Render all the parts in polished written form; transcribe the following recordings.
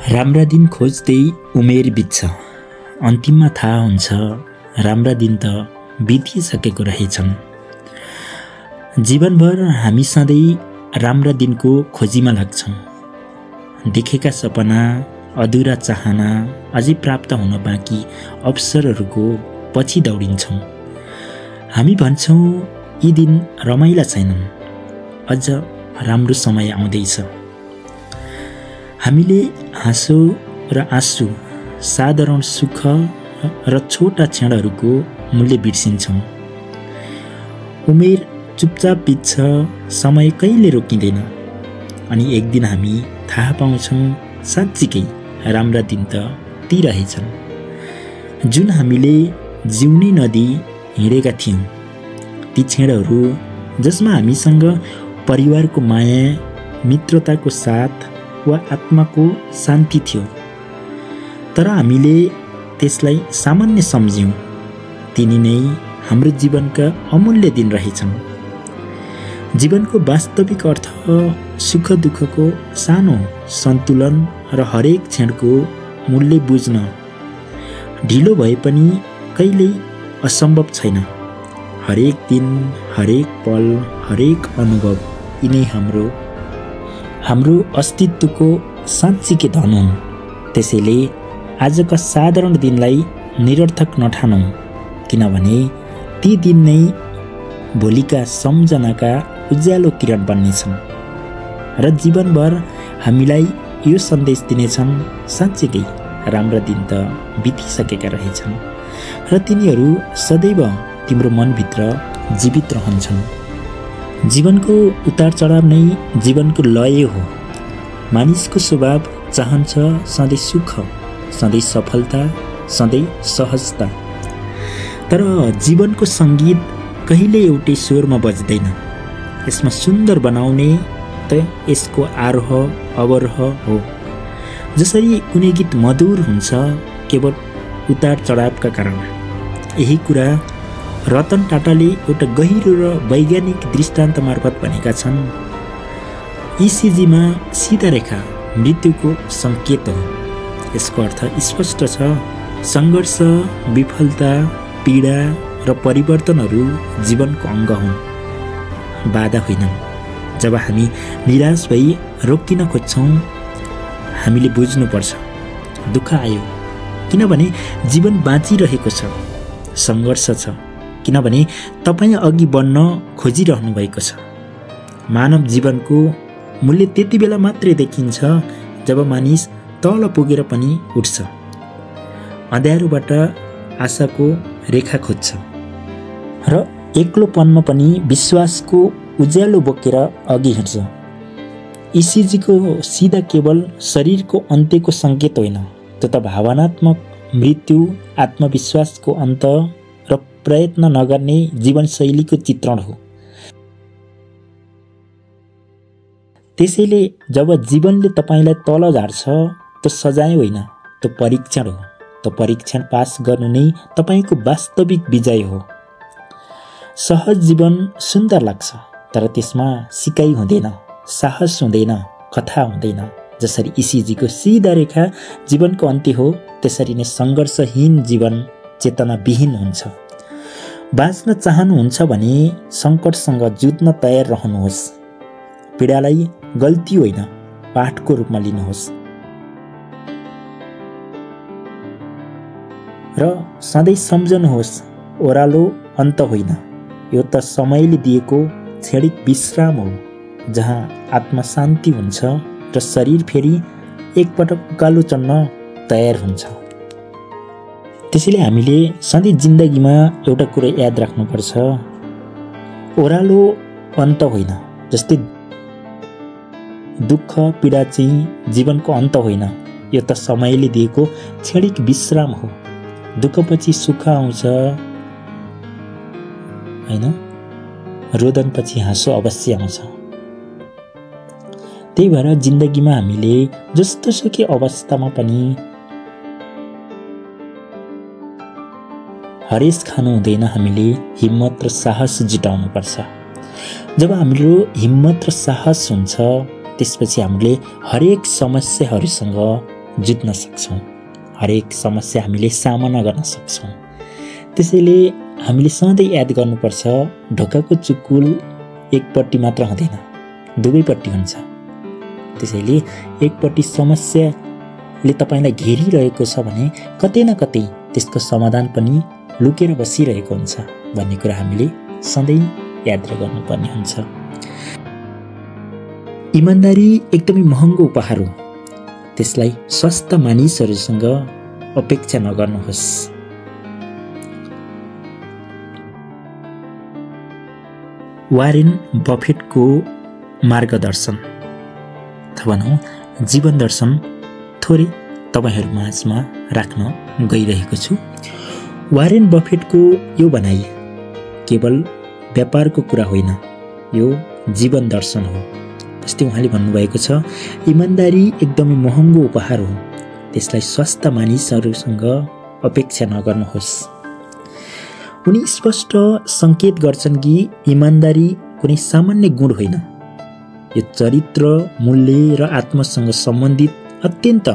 राम्रा दिन खोज्दै उमेर बित्छ, अन्तिममा थाहा हुन्छ राम्रा दिन त बितिसकेको रहेछन्। जीवनभर हामी सधैँ राम्रा दिनको खोजीमा लाग्छौँ। देखेका सपना, अधुरा चाहना, अझै प्राप्त हुन बाँकी अवसरहरूको पछि दौडिन्छौँ। हामी भन्छौँ यी दिन रमाइला छैनन्, अझ राम्रो समय आउँदैछ। हामीले हाँसो र आँसु, साधारण सुख र छोटा क्षणहरूको मूल्य बिर्सिन्छौँ। उमेर चुपचाप बित्छ, समय कहिले रोकिँदैन। अनि एक दिन हामी थाहा पाउँछौँ साँच्चीकै राम्रा दिन त ती रहेछन् जुन हामीले जिउनै नदी हिँडेका थियौँ। ती क्षणहरू जसमा हामीसँग परिवारको माया, मित्रताको साथ वा आत्माको शान्ति थियो, तर हामीले त्यसलाई सामान्य सम्झ्यौँ। तिनी नै हाम्रो जीवनका अमूल्य दिन रहेछन्। जीवनको वास्तविक अर्थ सुख दुःखको सानो सन्तुलन र हरेक क्षणको मूल्य बुझ्न ढिलो भए पनि कहिल्यै असम्भव छैन। हरेक दिन, हरेक पल, हरेक अनुभव यिनै हाम्रो अस्तित्वको साँच्चीकै धन हुन्। त्यसैले आजका साधारण दिनलाई निरर्थक नठानौँ, किनभने ती दिन नै भोलिका सम्झनाका उज्यालो किरण बन्नेछन् र जीवनभर हामीलाई यो सन्देश दिनेछन् साँच्चीकै राम्रा दिन त बितिसकेका रहेछन् र तिनीहरू सदैव तिम्रो मनभित्र जीवित रहन्छन्। जीवनको उतार चढाव नै जीवनको लय हो। मानिसको स्वभाव चाहन्छ सधैँ सुख, सधैँ सफलता, सधैँ सहजता। तर जीवनको सङ्गीत कहिले एउटै स्वरमा बज्दैन। यसमा सुन्दर बनाउने त यसको आरोह अवरोह हो। जसरी कुनै गीत मधुर हुन्छ केवल उतार चढावका कारण। यही कुरा रतन टाटाले एउटा गहिरो र वैज्ञानिक दृष्टान्त मार्फत भनेका छन्। इसिजीमा सिधा रेखा मृत्युको सङ्केत हो। यसको अर्थ स्पष्ट छ। सङ्घर्ष, विफलता, पीडा र परिवर्तनहरू जीवनको अङ्ग हुन्, बाधा होइनन्। जब हामी निराश भई रोकिन खोज्छौँ, हामीले बुझ्नुपर्छ दुःख आयो किनभने जीवन बाँचिरहेको छ। सङ्घर्ष छ किनभने तपाईँ अघि बढ्न खोजिरहनु भएको छ। मानव जीवनको मूल्य त्यति बेला मात्रै देखिन्छ जब मानिस तल पुगेर पनि उठ्छ, अँध्यारोबाट आशाको रेखा खोज्छ र एक्लोपनमा पनि विश्वासको उज्यालो बोकेर अघि हिँड्छ। इसिजीको सिधा केवल शरीरको अन्त्यको सङ्केत होइन, त्यो त भावनात्मक मृत्यु, आत्मविश्वासको अन्त र प्रयत्न नगर्ने जीवनशैलीको चित्रण हो। त्यसैले जब जीवनले तपाईँलाई तल झार्छ, त्यो सजाय होइन, त्यो परीक्षण हो। त्यो परीक्षण पास गर्नु नै तपाईँको वास्तविक विजय हो। सहज जीवन सुन्दर लाग्छ, तर त्यसमा सिकाइ हुँदैन, साहस हुँदैन, कथा हुँदैन। जसरी इसिजीको सिधा रेखा जीवनको अन्त्य हो, त्यसरी नै सङ्घर्षहीन जीवन चेतनाविहीन हुन्छ। बाँच्न चाहनुहुन्छ भने सङ्कटसँग जुझ्न तयार रहनुहोस्। पीडालाई गल्ती होइन, पाठको रूपमा लिनुहोस् र सधैँ सम्झनुहोस् ओह्रालो अन्त होइन, यो त समयले दिएको क्षणिक विश्राम हो, जहाँ आत्मा शान्ति हुन्छ र शरीर फेरि एकपटक उकालो चढ्न तयार हुन्छ। त्यसैले हामीले सधैँ जिन्दगीमा एउटा कुरा याद राख्नुपर्छ, ओह्रालो अन्त होइन। जस्तै दुःख, पीडा चाहिँ जीवनको अन्त होइन, यो त समयले दिएको क्षणिक विश्राम हो। दुःखपछि सुख आउँछ होइन, रोदनपछि हाँसो अवश्य आउँछ। त्यही भएर जिन्दगीमा हामीले जस्तो सुकै अवस्थामा पनि हरेस खानु हुँदैन। हामीले हिम्मत र साहस जुटाउनुपर्छ। जब हाम्रो हिम्मत र साहस हुन्छ, त्यसपछि हामीले हरेक समस्याहरूसँग जित्न सक्छौँ, हरेक समस्या हामीले सामना गर्न सक्छौँ। त्यसैले हामीले सधैँ याद गर्नुपर्छ, ढोकाको चुकुल एकपट्टि मात्र हुँदैन, दुवैपट्टि हुन्छ। त्यसैले एकपट्टि समस्याले तपाईँलाई घेरिरहेको छ भने कतै न कतै त्यसको समाधान पनि लुकेर बसिरहेको हुन्छ भन्ने कुरा हामीले सधैँ याद गर्नुपर्ने हुन्छ। इमानदारी एकदमै महँगो उपहार हो, त्यसलाई स्वस्थ मानिसहरूसँग अपेक्षा नगर्नुहोस्। वारेन बफेटको मार्गदर्शन अथवा जीवन दर्शन थोरै तपाईहरू माझमा राख्न गइरहेको छु। वारेन बफेटको यो भनाइ केवल व्यापारको कुरा होइन, यो जीवन दर्शन हो। जस्तै उहाँले भन्नुभएको छ, इमानदारी एकदमै महँगो उपहार हो, त्यसलाई स्वस्थ मानिसहरूसँग अपेक्षा नगर्नुहोस्। उनी स्पष्ट सङ्केत गर्छन् कि इमानदारी कुनै सामान्य गुण होइन, यो चरित्र, मूल्य र आत्मासँग सम्बन्धित अत्यन्त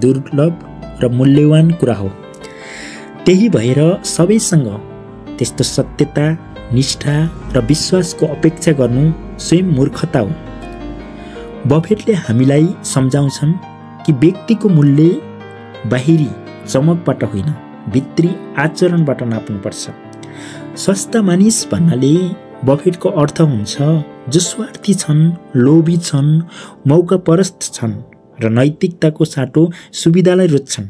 दुर्लभ र मूल्यवान कुरा हो। त्यही भएर सबैसँग त्यस्तो सत्यता, निष्ठा र विश्वासको अपेक्षा गर्नु स्वयं मूर्खता हो। बफेटले हामीलाई सम्झाउँछन् कि व्यक्तिको मूल्य बाहिरी चमकबाट होइन, भित्री आचरणबाट नाप्नुपर्छ। स्वस्थ मानिस भन्नाले बफेटको अर्थ हुन्छ जो स्वार्थी छन्, लोभी छन्, मौकापरस्त छन् र नैतिकताको साटो सुविधालाई रोज्छन्।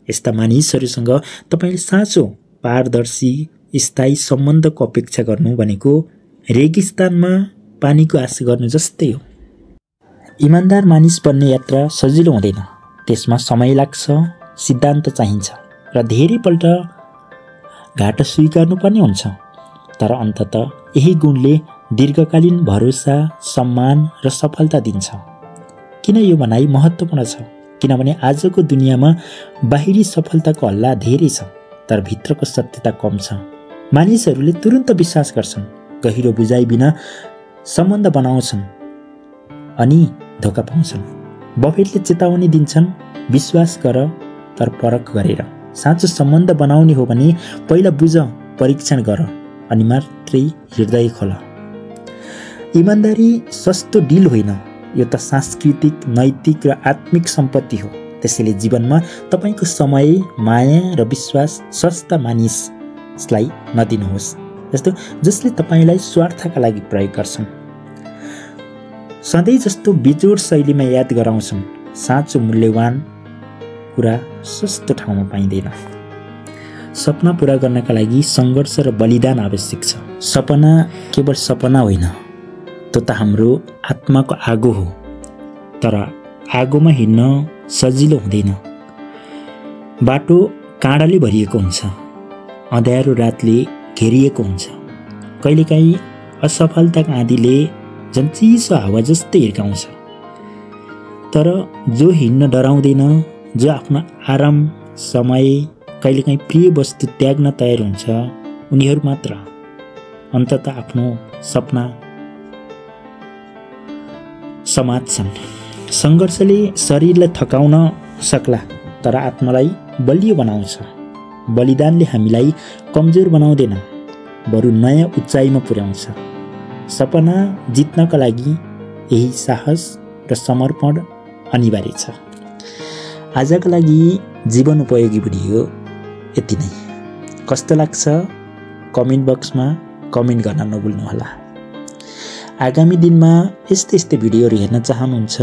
यस्ता मानिसहरूसँग तपाईँले साँचो, पारदर्शी, स्थायी सम्बन्धको अपेक्षा गर्नु भनेको रेगिस्तानमा पानीको आशा गर्नु जस्तै हो। इमान्दार मानिस बन्ने यात्रा सजिलो हुँदैन, त्यसमा समय लाग्छ, सिद्धान्त चाहिन्छ र धेरैपल्ट घाटा स्वीकार्नु पर्ने हुन्छ। तर अन्ततः यही गुणले दीर्घकालीन भरोसा, सम्मान र सफलता दिन्छ। किन यो भनाइ महत्त्वपूर्ण छ? किनभने आजको दुनियाँमा बाहिरी सफलताको हल्ला धेरै छ, तर भित्रको सत्यता कम छ। मानिसहरूले तुरुन्त विश्वास गर्छन्, गहिरो बुझाइ बिना सम्बन्ध बनाउँछन् अनि धोका पाउँछन्। बफेटले चेतावनी दिन्छन्, विश्वास गर तर परख गरेर। साँचो सम्बन्ध बनाउने हो भने पहिला बुझ, परीक्षण गर अनि मात्रै हृदय खोल। इमानदारी सस्तो डिल होइन, यो त सांस्कृतिक, नैतिक र आत्मिक सम्पत्ति हो। त्यसैले जीवनमा तपाईँको समय, माया र विश्वास स्वस्थ मानिसलाई नदिनुहोस्, जसले तपाईँलाई स्वार्थका लागि प्रयोग गर्छन्। सधैँ जस्तो बिजोड शैलीमा याद गराउँछन्, साँचो मूल्यवान कुरा सस्तो ठाउँमा पाइँदैन। सपना पूरा गर्नका लागि सङ्घर्ष र बलिदान आवश्यक छ। सपना केवल सपना होइन, त्यो त हाम्रो आत्माको आगो हो। तर आगोमा हिँड्न सजिलो हुँदैन, बाटो काँडाले भरिएको हुन्छ, अँध्यारो रातले घेरिएको हुन्छ। कहिलेकाहीँ असफलताको आँधीले झन् चिसो हावा जस्तै हिर्काउँछ। तर जो हिँड्न डराउँदैन, जो आफ्नो आराम, समय, कहिलेकाहीँ प्रिय वस्तु त्याग्न तयार हुन्छ, उनीहरू मात्र अन्ततः आफ्नो सपना समात्छन्। सङ्घर्षले शरीरलाई थकाउन सक्ला, तर आत्मालाई बलियो बनाउँछ। बलिदानले हामीलाई कमजोर बनाउँदैन, बरु नयाँ उचाइमा पुर्याउँछ। सपना जित्नका लागि यही साहस र समर्पण अनिवार्य छ। आजका लागि जीवन उपयोगी भिडियो यति नै। कस्तो लाग्छ कमेन्ट बक्समा कमेन्ट गर्न नभुल्नुहोला। आगामी दिनमा यस्तै भिडियोहरू हेर्न चाहनुहुन्छ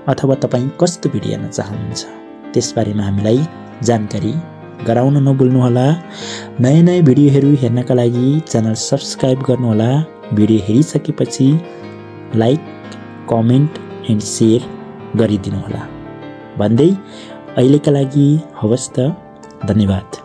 अथवा तपाईँ कस्तो भिडियो हेर्न चाहनुहुन्छ त्यसबारेमा हामीलाई जानकारी गराउन नभुल्नुहोला। नयाँ भिडियोहरू हेर्नका लागि च्यानल सब्स्क्राइब गर्नुहोला। भिडियो हेरिसकेपछि लाइक, कमेन्ट एन्ड सेयर गरिदिनुहोला भन्दै अहिलेका लागि हवस् त, धन्यवाद।